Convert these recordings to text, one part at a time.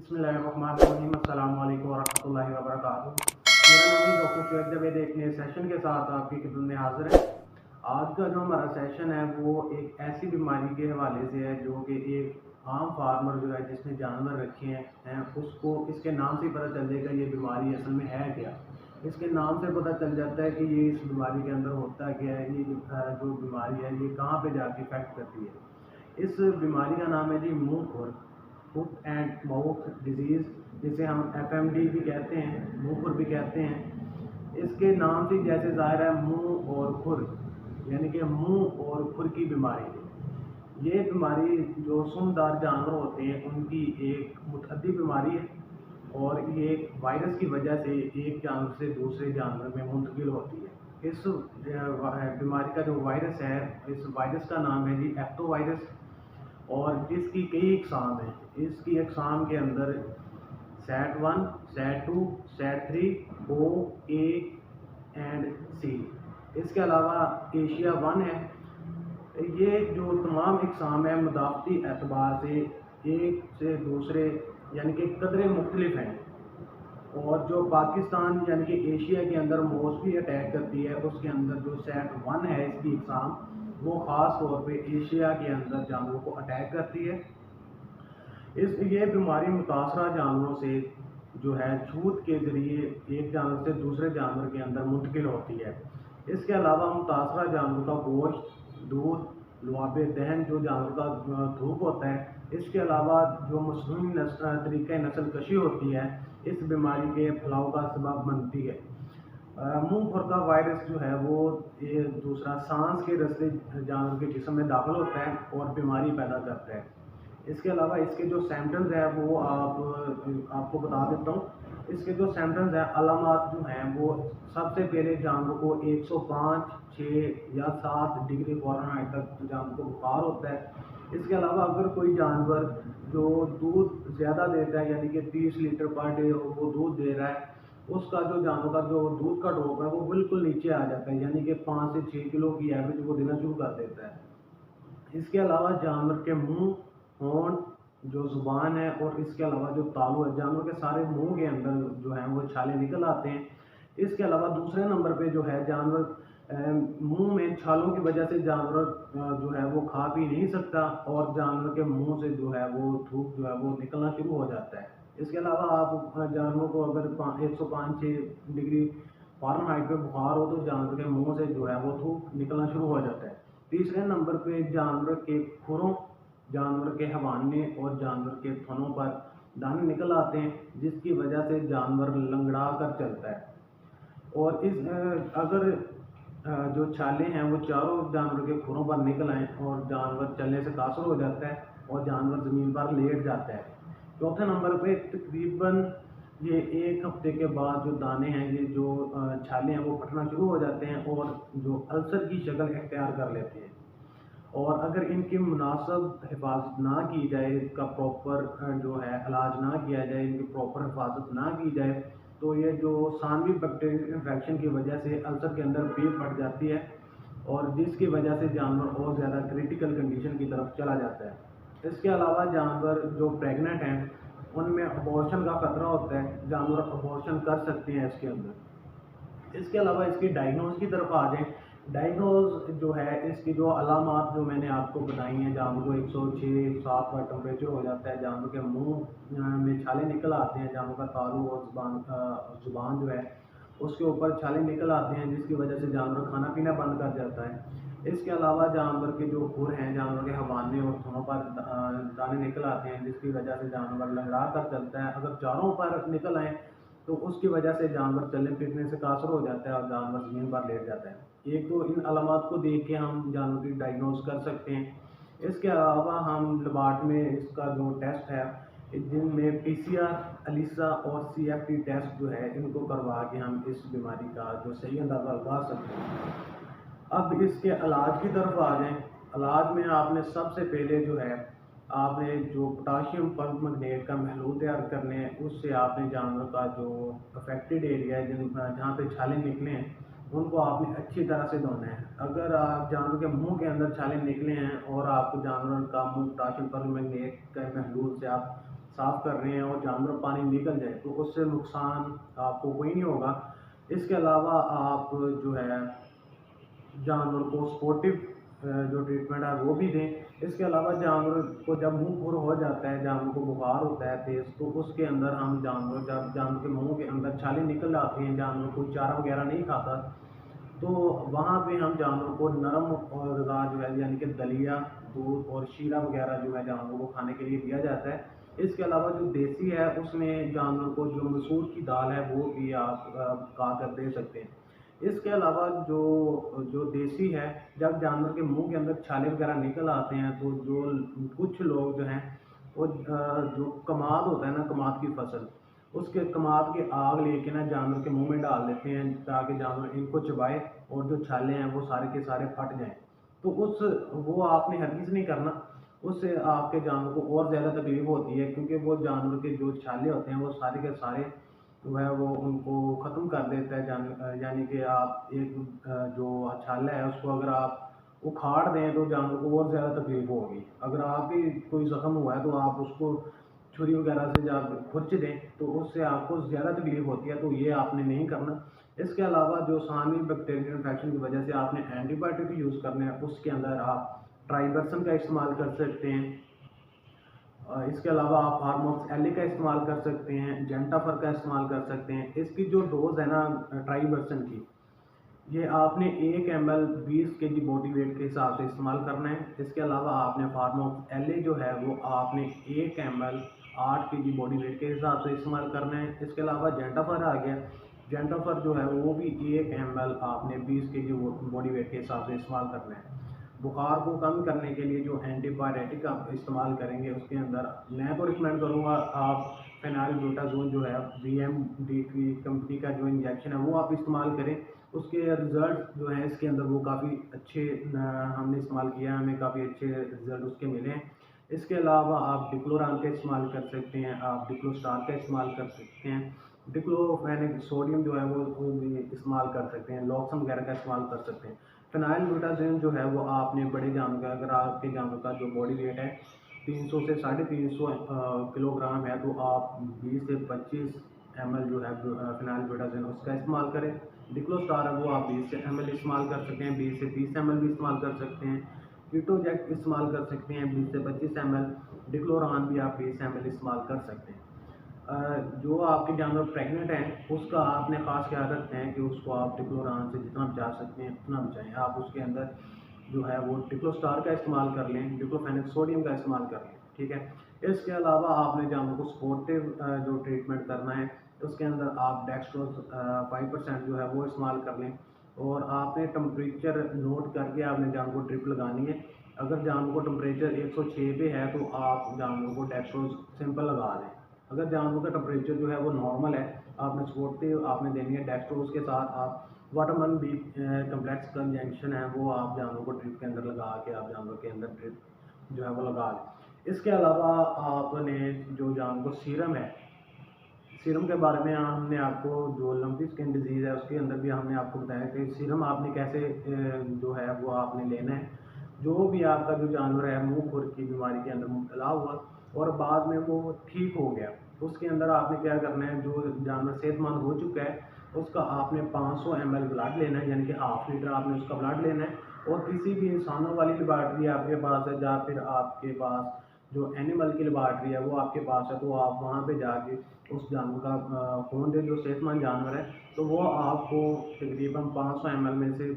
बिस्मिल्लाहिर्रहमानिर्रहीम, अस्सलाम वालेकुम वरहमतुल्लाहि वबरकातुहू। मेरा नाम है डॉक्टर शुएब जावेद। एक नए सेशन के साथ आपकी खिदमत में हाजिर है। आज का जो हमारा सेशन है वो एक ऐसी बीमारी के हवाले से है जो कि एक आम फार्मर जो है जिसने जानवर रखे हैं उसको इसके नाम से ही पता चल जाएगा ये बीमारी असल में है क्या। इसके नाम से पता चल जाता है कि ये इस बीमारी के अंदर होता क्या है। ये जो बीमारी है ये कहाँ पे जाके इफेक्ट करती है। इस बीमारी का नाम है जी मुंह खुर, फुट एंड माउथ डिजीज़, जिसे हम FMD भी कहते हैं, मुंह खुर भी कहते हैं। इसके नाम से जैसे ज़ाहिर है मुंह और खुर, यानी कि मुंह और खुर की बीमारी। ये बीमारी जो सूंघदार जानवर होते हैं उनकी एक मुतअद्दी बीमारी है और ये एक वायरस की वजह से एक जानवर से दूसरे जानवर में मुंतकिल होती है। इस बीमारी का जो वायरस है, इस वायरस का नाम है जी एप्टो वायरस और इसकी कई इकसाम हैं। इसकी इकसाम के अंदर SAT1, SAT2, SAT3, O, A and C। इसके अलावा एशिया 1 है। ये जो तमाम इकसाम है मुदाफ़ती एतबार से एक से दूसरे यानी कि कदरे मुख्तलिफ हैं। और जो पाकिस्तान यानी कि एशिया के अंदर मोस्टली अटैक करती है उसके अंदर जो SAT1 है इसकी इकसाम, वो ख़ास तौर पे एशिया के अंदर जानवरों को अटैक करती है। ये बीमारी मुतासरा जानवरों से जो है छूत के ज़रिए एक जानवर से दूसरे जानवर के अंदर मुंतकिल होती है। इसके अलावा मुतासरा जानवर का गोश्त, दूध, लुआब दहन जो जानवर का थूक होता है, इसके अलावा जो मसनूई तरीक़े नस्ल कशी होती है इस बीमारी के फैलाव का सबब बनती है। मुंह खुर का वायरस जो है वो ये दूसरा सांस के रास्ते जानवर के जिस्म में दाखिल होता है और बीमारी पैदा करता है। इसके अलावा इसके जो सिम्टम्स हैं वो आपको बता देता हूँ। इसके जो सिम्टम्स हैं, अलामात जो हैं वो सबसे पहले जानवर को 105, 6 या 7 डिग्री फ़ारेनहाइट तक जानवर को बुखार होता है। इसके अलावा अगर कोई जानवर जो दूध ज़्यादा देता है यानी कि 30 लीटर पर डे वो दूध दे रहा है, उसका जो जानवर का जो दूध का ड्रॉप है वो बिल्कुल नीचे आ जाता है, यानी कि 5 से 6 किलो की एवरेज वो देना शुरू कर देता है। इसके अलावा जानवर के मुंह, होंठ, जो ज़ुबान है और इसके अलावा जो तालू है, जानवर के सारे मुंह के अंदर जो है वो छाले निकल आते हैं। इसके अलावा दूसरे नंबर पे जो है जानवर मुंह में छालों की वजह से जानवर जो है वो खा पी नहीं सकता और जानवर के मुंह से जो है वो थूक जो है वो निकलना शुरू हो जाता है। इसके अलावा आप जानवर को अगर 105-6 डिग्री फ़ारेनहाइट पे बुखार हो तो जानवर के मुंह से जो है वो थूक निकलना शुरू हो जाता है। तीसरे नंबर पे जानवर के खुरों, जानवर के हवाने और जानवर के थनों पर दाने निकल आते हैं जिसकी वजह से जानवर लंगड़ा कर चलता है। और अगर जो छाले हैं वो चारों जानवर के खुरों पर निकल आएँ और जानवर चलने से कासर हो जाता है और जानवर ज़मीन पर लेट जाता है। चौथे नंबर पे तकरीबन ये 1 हफ्ते के बाद जो दाने हैं, ये जो छाले हैं वो फटना शुरू हो जाते हैं और जो अल्सर की शक्ल इख्तियार कर लेते हैं। और अगर इनकी मुनासिब हिफाजत ना की जाए, इनका प्रॉपर जो है इलाज ना किया जाए, इनकी प्रॉपर हिफाजत ना की जाए तो ये जो सांवी बैक्टीरियल इन्फेक्शन की वजह से अल्सर के अंदर पेट फट जाती है और जिसकी वजह से जानवर और ज़्यादा क्रिटिकल कंडीशन की तरफ चला जाता है। इसके अलावा जानवर जो प्रेग्नेंट हैं उनमें अबॉर्शन का ख़तरा होता है, जानवर अबॉर्शन कर सकते हैं इसके अंदर। इसके अलावा इसकी डायग्नोज की तरफ आ जाएँ। डायग्नोज जो है इसकी जो अलामात जो मैंने आपको बताई हैं, जानवर को 106-7 का टेम्परेचर हो जाता है, जानवर के मुंह में छाले निकल आते हैं, जानवर का तालू और ज़ुबान जो है उसके ऊपर छाले निकल आते हैं जिसकी वजह से जानवर खाना पीना बंद कर जाता है। इसके अलावा जानवर के जो खुर हैं, जानवर के हवाने और थनों पर दाने निकल आते हैं जिसकी वजह से जानवर लंगड़ा कर चलता है। अगर चारों पर निकल आएँ तो उसकी वजह से जानवर चलने फिरने से कासर हो जाता है और जानवर ज़मीन पर लेट जाता है। एक तो इन अलामात को देख के हम जानवर की डायग्नोज कर सकते हैं। इसके अलावा हम लेबॉरेटरी में इसका जो टेस्ट है जिनमें PCR, ELISA और CFT टेस्ट जो है इनको करवा के हम इस बीमारी का जो सही अंदाज़ा लगा सकते हैं। अब इसके इलाज की तरफ आ जाएँ। इलाज में आपने सबसे पहले जो है आपने जो पोटाशियम परमंगनेट का महलूल तैयार करने हैं, उससे आपने जानवर का जो अफेक्टेड एरिया है जहाँ पे छाले निकले हैं उनको आपने अच्छी तरह से धोना है। अगर आप जानवर के मुंह के अंदर छाले निकले हैं और आपको जानवर का मुंह पोटाशियम परमंगनेट के महलूल से आप साफ़ कर रहे हैं और जानवर पानी निकल जाए तो उससे नुकसान आपको कोई नहीं होगा। इसके अलावा आप जो है जानवर को स्पोर्टिव जो ट्रीटमेंट है वो भी दें। इसके अलावा जानवर को जब मुंह खुर हो जाता है, जानवर को बुखार होता है तेज़, तो उसके अंदर हम जब जानवर के मुंह के अंदर छाले निकल आती हैं, जानवर कोई चारा वगैरह नहीं खाता, तो वहाँ पे हम जानवर को नरम ग़िज़ा जो है यानी कि दलिया, दूध और शीरा वगैरह जो है जानवर को खाने के लिए दिया जाता है। इसके अलावा जो देसी है उसमें जानवर को जो मसूर की दाल है वो भी आप पका कर दे सकते हैं। इसके अलावा जो जो देसी है, जब जानवर के मुंह के अंदर छाले वगैरह निकल आते हैं तो जो कुछ लोग जो हैं वो जो कमाद होता है ना, कमाद की फसल, उसके कमाद की आग लेके ना जानवर के मुंह में डाल देते हैं ताकि जानवर इनको चबाए और जो छाले हैं वो सारे के सारे फट जाएं। तो उस वो आपने हरगिज़ नहीं करना, उससे आपके जानवर को और ज़्यादा तकलीफ होती है, क्योंकि वो जानवर के जो छाले होते हैं वो सारे के सारे जो है वो उनको ख़त्म कर देता है यानी कि आप एक जो छाला है उसको अगर आप उखाड़ दें तो जानवर को और ज़्यादा तकलीफ होगी। अगर आप ही कोई ज़ख्म हुआ है तो आप उसको छुरी वगैरह से जब खुरच दें तो उससे आपको ज़्यादा तकलीफ होती है, तो ये आपने नहीं करना। इसके अलावा जो सानी बैक्टीरियल इन्फेक्शन की वजह से आपने एंटीबायोटिक यूज़ करने हैं, उसके अंदर आप ट्राइबरसन का इस्तेमाल कर सकते हैं। इसके अलावा आप हार्मोक्स एल का इस्तेमाल कर सकते हैं, जेंटाफर का इस्तेमाल कर सकते हैं। इसकी जो डोज़ है ना ट्राइबरसन की, ये आपने 1 ml 20 केजी बॉडी वेट के हिसाब से इस्तेमाल करना है। इसके अलावा आपने फार्मोक्स एल जो है वो आपने 1 ml 8 केजी बॉडी वेट के हिसाब से इस्तेमाल करना है। इसके अलावा जेंटाफर आ गया, जेंटाफर जो है वो भी 1 ml आपने 20 केजी बॉडी वेट के हिसाब से इस्तेमाल करना है। बुखार को कम करने के लिए जो एंटीबायोटिक आप इस्तेमाल करेंगे उसके अंदर मैं तो रिकमेंड करूँगा आप फेनाइलब्यूटाजोन जो है VMD की कंपनी का जो इंजेक्शन है वो आप इस्तेमाल करें। उसके रिज़ल्ट जो हैं इसके अंदर वो काफ़ी अच्छे हमने इस्तेमाल किया है, हमें काफ़ी अच्छे रिज़ल्ट उसके मिले हैं। इसके अलावा आप डिक्लोरान का इस्तेमाल कर सकते हैं, आप डिक्लोस्टार का इस्तेमाल कर सकते हैं, डिक्लोफेनिक सोडियम जो है वो भी इस्तेमाल कर सकते हैं, लॉक्सन वगैरह का इस्तेमाल कर सकते हैं। फेनाइलब्यूटाजोन जो है वो आपने बड़े जानवर का, अगर आपके जानवर का जो बॉडी वेट है 300 से 350 किलोग्राम है, तो आप 20 से 25 ml जो है फेनाइलब्यूटाजोन उसका इस्तेमाल करें। डिक्लोस्टार है वो आप 20 से ml इस्तेमाल कर सकते हैं, 20 से 30 ml भी इस्तेमाल कर सकते हैं। कीटोजैक इस्तेमाल कर सकते हैं 20 से 25 ml, डिक्लोरान भी आप 20 ml इस्तेमाल कर सकते हैं। जो आपके जानवर प्रेग्नेंट हैं उसका आपने ख़ास ख्याल रखना है कि उसको आप डिक्लोरान से जितना बचा सकते हैं उतना बचाएँ। आप उसके अंदर जो है वो डिक्लोस्टार का इस्तेमाल कर लें, डिक्लोफेनिक सोडियम का इस्तेमाल कर लें, ठीक है। इसके अलावा आपने जानवर को सपोर्टिव जो ट्रीटमेंट करना है उसके अंदर आप डेक्सट्रोज 5% जो है वो इस्तेमाल कर लें, और आपने टेम्परेचर नोट करके आपने जानवर को ड्रिप लगानी है। अगर जानवर को टेम्परेचर 106 पे है तो आप जानवर को डेक्सट्रोज सिंपल लगा दें। अगर जानवर का टेम्परेचर जो है वो नॉर्मल है, आपने सपोर्टिव आपने देनी है डेक्सट्रोज के साथ आप वाटरमैलन बी कम्प्लेक्स का इंजेक्शन है वो आप जानवर को ड्रिप के अंदर लगा के आप जानवर के अंदर ड्रिप जो है वो लगा लें। इसके अलावा आपने जो जानवर को सीरम है, सीरम के बारे में हमने आपको जो लंपी स्किन डिजीज़ है उसके अंदर भी हमने आपको बताया कि सीरम आपने कैसे जो है वो आपने लेना है। जो भी आपका जो जानवर है मुंह खुर की बीमारी के अंदर मुब्तला हुआ और बाद में वो ठीक हो गया, उसके अंदर आपने क्या करना है, जो जानवर सेहतमंद हो चुका है उसका आपने 500 ml ब्लड लेना है, यानी कि हाफ लीटर आपने उसका ब्लड लेना है। और किसी भी इंसानों वाली लेबॉर्ट्री आपके पास है या फिर आपके पास जो एनिमल की लेबॉर्ट्री है वो आपके पास है, तो आप वहाँ पे जाके उस जानवर का खून दें जो सेहतमंद जानवर है, तो वो आपको तकरीबन 500 ml में से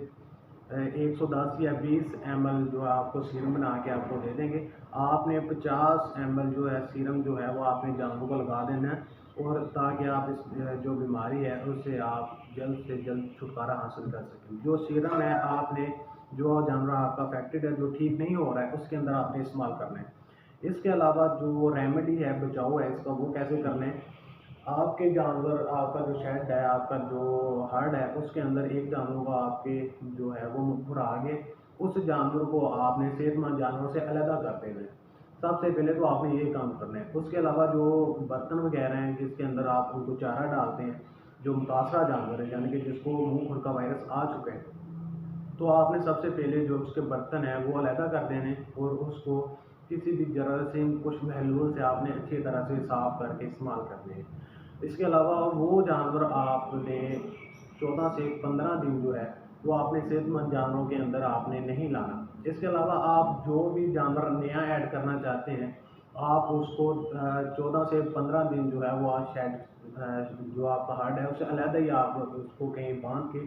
110 या 20 ml जो है आपको सीरम बना के आपको दे देंगे। आपने 50 ml जो है सीरम जो है वो आपने जानवर को लगा देना है, और ताकि आप इस जो बीमारी है उससे आप जल्द से जल्द छुटकारा हासिल कर सकें। जो सीरम है आपने जो जानवर आपका अफेक्टेड है जो ठीक नहीं हो रहा है उसके अंदर आपने इस्तेमाल करना है। इसके अलावा जो रेमेडी है, बचाव है इसका, वो कैसे करना है, आपके जानवर आपका जो शेड है, आपका जो हर्ड है उसके अंदर एक जानवर को आपके जो है वो मुखर आगे उस जानवर को आपने सेहतमंद जानवर से अलग कर देना है। सबसे पहले तो आपने ये काम करना है। उसके अलावा जो बर्तन वगैरह हैं जिसके अंदर आप उनको चारा डालते हैं, जो मुतासरा जानवर है यानी कि जिसको मुंह खुर का वायरस आ चुका है, तो आपने सबसे पहले जो उसके बर्तन हैं वो अलहदा कर देने और उसको किसी भी जरासीम कुछ महलूल से आपने अच्छी तरह से साफ़ करके इस्तेमाल करने हैं। इसके अलावा वो जानवर आपने 14 से 15 दिन जो है वो आपने सेहतमंद जानवरों के अंदर आपने नहीं लाना। इसके अलावा आप जो भी जानवर नया ऐड करना चाहते हैं, आप उसको 14 से 15 दिन जो है वो आप शायद जो आपका हर्ड है उससे अलहदा ही आप उसको कहीं बांध के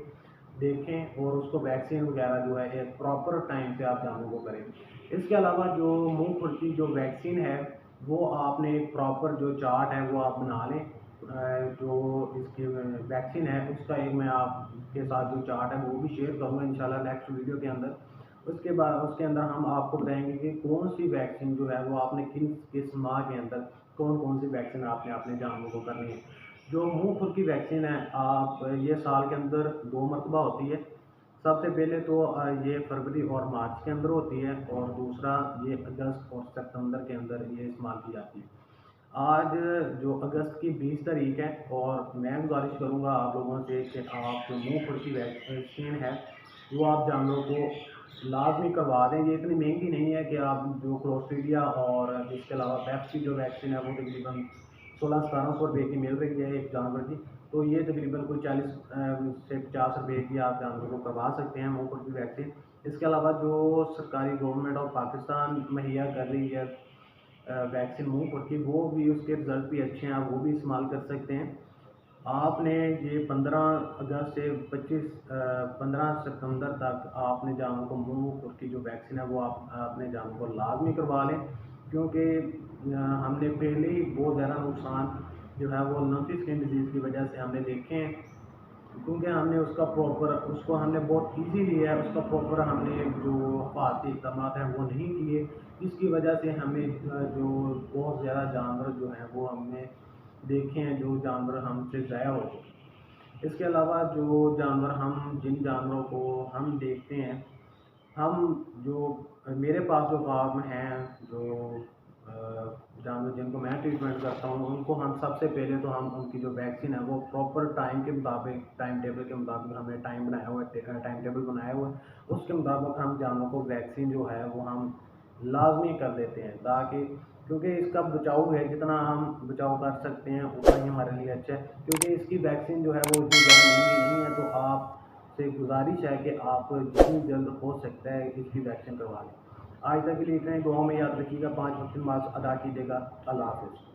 देखें और उसको वैक्सीन वगैरह जो है एक प्रॉपर टाइम से आप जानवरों को करें। इसके अलावा जो मुंह खुर जो वैक्सीन है वो आपने एक प्रॉपर जो चार्ट है वो आप बना लें। जो इसकी वैक्सीन है उसका एक मैं आपके साथ जो चार्ट है वो भी शेयर करूँगा इंशाल्लाह नेक्स्ट वीडियो के अंदर। उसके बाद उसके अंदर हम आपको बताएंगे कि कौन सी वैक्सीन जो है वो आपने किस माह के अंदर कौन कौन सी वैक्सीन आपने अपने जानवरों को करनी है। जो मुंह खुर की वैक्सीन है आप ये साल के अंदर 2 मरतबा होती है। सबसे पहले तो ये फरवरी और मार्च के अंदर होती है और दूसरा ये अगस्त और सितंबर के अंदर ये इस्तेमाल की जाती है। आज जो अगस्त की 20 तारीख है और मैं गुजारिश करूँगा आप लोगों से कि आप जो मुंह खुर की वैक्सीन है वो आप जानवरों को लाजमी करवा दें। ये इतनी महंगी नहीं है कि आप जो क्लोस्ट्रीडिया और इसके अलावा पेप्स की जो वैक्सीन है वो तकरीबन 1600-1700 रुपये की मिल रही है एक जानवर की। तो ये तकरीबन कोई 40 से 50 रुपये की आप जानवर को करवा सकते हैं मुंह खुर की वैक्सीन। इसके अलावा जो सरकारी गवर्नमेंट ऑफ पाकिस्तान मुहैया कर रही है वैक्सीन मुंह खुर की वो भी उसके रिज़ल्ट भी अच्छे हैं, आप वो भी इस्तेमाल कर सकते हैं। आपने ये 15 अगस्त से 15 सितंबर तक आपने जानवरों को मुंह खुर की जो वैक्सीन है वो आप अपने जानवरों को लाजमी करवा लें। क्योंकि हमने पहले ही बहुत ज़्यादा नुकसान जो है वो लंपी स्किन डिजीज़ की वजह से हमने देखे हैं। क्योंकि हमने उसका प्रॉपर उसको हमने बहुत ईजी लिया है, उसका प्रॉपर हमने जो हिफाजती इक़दाम हैं वो नहीं किए, जिसकी वजह से हमें जो बहुत ज़्यादा जानवर जो हैं वो हमने देखे हैं जो जानवर हमसे ज़ाया हो चुके। इसके अलावा जो जानवर हम जिन जानवरों को हम देखते हैं, हम जो मेरे पास जो फार्म हैं जो जानवर जिनको मैं ट्रीटमेंट करता हूँ उनको हम सबसे पहले तो हम उनकी जो वैक्सीन है वो प्रॉपर टाइम के मुताबिक टाइम टेबल के मुताबिक हमने टाइम बनाया हुआ है, टाइम टेबल बनाया हुआ है उसके मुताबिक हम जानवरों को वैक्सीन जो है वो हम लाजमी कर देते हैं ताकि क्योंकि इसका बचाव है जितना हम बचाव कर सकते हैं उतना ही हमारे लिए अच्छा है। क्योंकि इसकी वैक्सीन जो है वो इतनी ज़्यादा महंगी नहीं है, तो आपसे गुजारिश है कि आप जितनी जल्द हो सकता है इसकी वैक्सीन करवा लें। आज तक के लिए इतना ही, दुआ में याद रखिएगा, 5 वक्त की नमाज अदा कीजिएगा। अल्लाह हाफ़िज़।